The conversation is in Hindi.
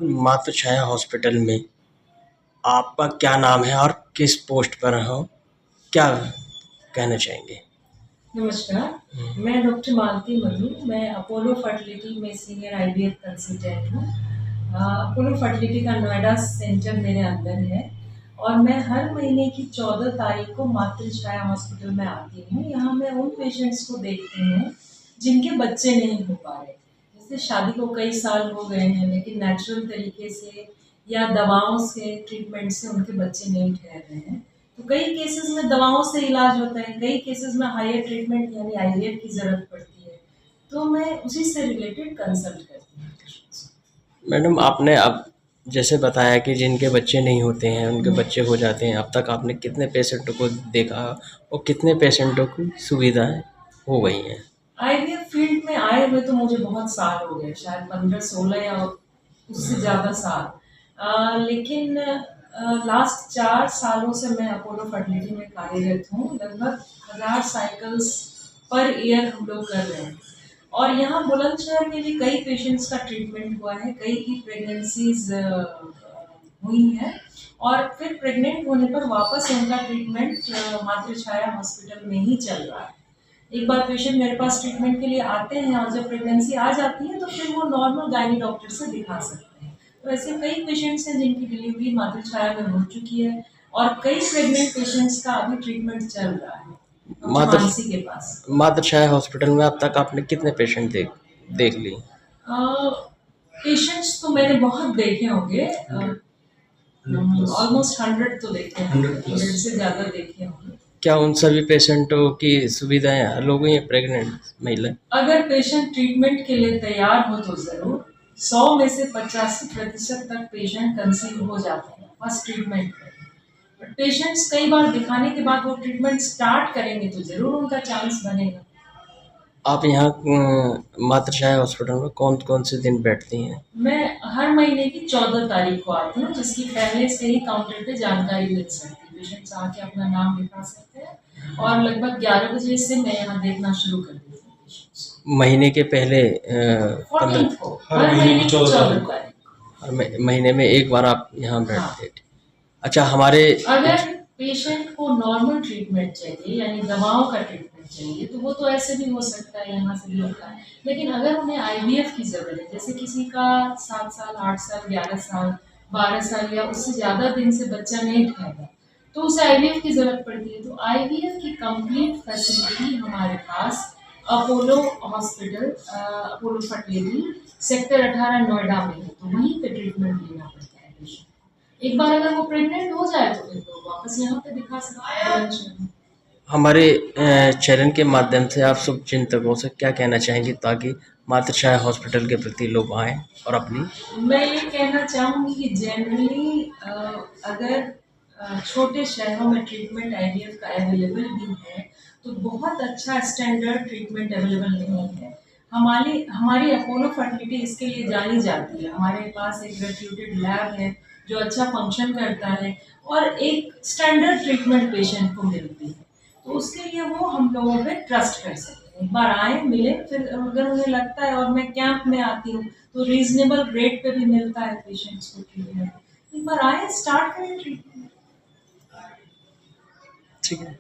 मातृछाया हॉस्पिटल में आपका क्या नाम है और किस पोस्ट पर हो, क्या कहना चाहेंगे? नमस्कार, मैं डॉक्टर मालती मधु। मैं अपोलो फर्टिलिटी में सीनियर आईवीएफ कंसल्टेंट हूँ। अपोलो फर्टिलिटी का नोएडा सेंटर मेरे अंदर है और मैं हर महीने की 14 तारीख को मातृछाया हॉस्पिटल में आती हूँ। यहाँ मैं उन पेशेंट्स को देखती हूँ जिनके बच्चे नहीं हो पा रहे, जैसे शादी को कई साल हो गए हैं लेकिन नेचुरल तरीके से या दवाओं से ट्रीटमेंट से उनके बच्चे नहीं ठहर रहे हैं। तो कई केसेस में दवाओं से इलाज होता है, कई केसेस में हायर ट्रीटमेंट यानी आईवीएफ की ज़रूरत पड़ती है। तो मैं उसी से रिलेटेड कंसल्ट करती हूँ पेशेंट्स को। मैडम, आपने अब जैसे बताया कि जिनके बच्चे नहीं होते हैं उनके बच्चे हो जाते हैं, अब तक आपने कितने पेशेंटों को देखा और कितने पेशेंटों की सुविधाएं हो गई हैं? आईवीएफ फील्ड में आए हुए तो मुझे बहुत साल हो गए, शायद 15-16 या उससे ज़्यादा साल। लेकिन लास्ट 4 सालों से मैं अपोलो फर्टिलिटी में कार्यरत हूँ। लगभग 1000 साइकिल्स पर ईयर हम लोग कर रहे हैं और यहाँ बुलंदशहर में भी कई पेशेंट्स का ट्रीटमेंट हुआ है, कई की प्रेगनेंसीज हुई हैं और फिर प्रेग्नेंट होने पर वापस उनका ट्रीटमेंट मातृछाया हॉस्पिटल में ही चल रहा है। एक बार पेशेंट मेरे पास ट्रीटमेंट के लिए आते हैं और जब प्रेगनेंसी आ जाती है तो फिर वो नॉर्मल गायनी डॉक्टर से दिखा सकते हैं। तो ऐसे कई पेशेंट्स हैं जिनकी डिलीवरी मातृछाया में हो चुकी है और कई प्रेग्नेंट पेशेंट्स का अभी ट्रीटमेंट चल रहा है मातृ मानसी के पास। मातृछाया हॉस्पिटल में अब तक आपने कितने पेशेंट देख ली? पेशेंट्स तो मैंने बहुत देखे होंगे, ऑलमोस्ट 100 तो देखे होंगे, 100 से ज़्यादा देखे होंगे। क्या उन सभी पेशेंटों की सुविधाएं हल हो गई हैं? प्रेग्नेंट महिला अगर पेशेंट ट्रीटमेंट के लिए तैयार हो तो ज़रूर। 100 में से 85% तक पेशेंट कंसीव हो जाते हैं फर्स्ट ट्रीटमेंट में। बट पेशेंट्स कई बार दिखाने के बाद वो ट्रीटमेंट स्टार्ट करेंगे तो ज़रूर उनका चांस बनेगा। आप यहाँ मातृछाया हॉस्पिटल में कौन कौन से दिन बैठती हैं? मैं हर महीने की 14 तारीख को आती हूँ, जिसकी पहले से ही काउंटर पे जानकारी मिल सकती है। पेशेंट्स आके अपना नाम लिखा सकते हैं और लगभग 11 बजे से मैं यहाँ देखना शुरू कर देती हूँ पेशेंट्स को। महीने के पहले 14 को, हर महीने की 14 तारीख को। हर महीने में एक बार आप यहाँ हाँ। बैठते हैं। अच्छा, हमारे अगर पेशेंट को नॉर्मल ट्रीटमेंट चाहिए यानी दवाओं का ट्रीटमेंट चाहिए तो वो तो ऐसे भी हो सकता है, यहाँ से भी होता है। लेकिन अगर उन्हें आईवीएफ की ज़रूरत है, जैसे किसी का 7 साल, 8 साल, 11 साल, 12 साल या उससे ज़्यादा दिन से बच्चा नहीं ठहरा, तो उसे आईवीएफ की ज़रूरत पड़ती है। तो आईवीएफ की कंप्लीट फैसिलिटी हमारे पास Apollo hospital, Apollo fertility sector 18 Noida में है, तो वहीं पे ट्रीटमेंट लेना पड़ता है पेशेंट। एक बार अगर वो प्रेग्नेंट हो जाए तो फिर तो वापस यहाँ पे दिखा सकते हैं बुलंदशहर में। हमारे चैनल के माध्यम से आप शुभ चिंतकों से क्या कहना चाहेंगे ताकि मातृछाया हॉस्पिटल के प्रति लोग आएँ और अपनी मैं ये कहना चाहूँगी कि जनरली अगर छोटे शहरों में ट्रीटमेंट आईवीएफ का अवेलेबल भी है तो बहुत अच्छा स्टैंडर्ड ट्रीटमेंट अवेलेबल नहीं है। हमारी अपोलो फर्टिलिटी इसके लिए जानी जाती है। हमारे पास एक रेप्यूटेड लैब है जो अच्छा फंक्शन करता है और एक स्टैंडर्ड ट्रीटमेंट पेशेंट को मिलती है। तो उसके लिए वो हम लोगों पे ट्रस्ट कर सकते हैं। एक बार आए, मिले, फिर अगर उन्हें लगता है, और मैं कैंप में आती हूँ तो रीजनेबल रेट पे भी मिलता है पेशेंट्स को ट्रीटमेंट। एक बार आए, स्टार्ट करें ट्रीटमेंट। ठीक है।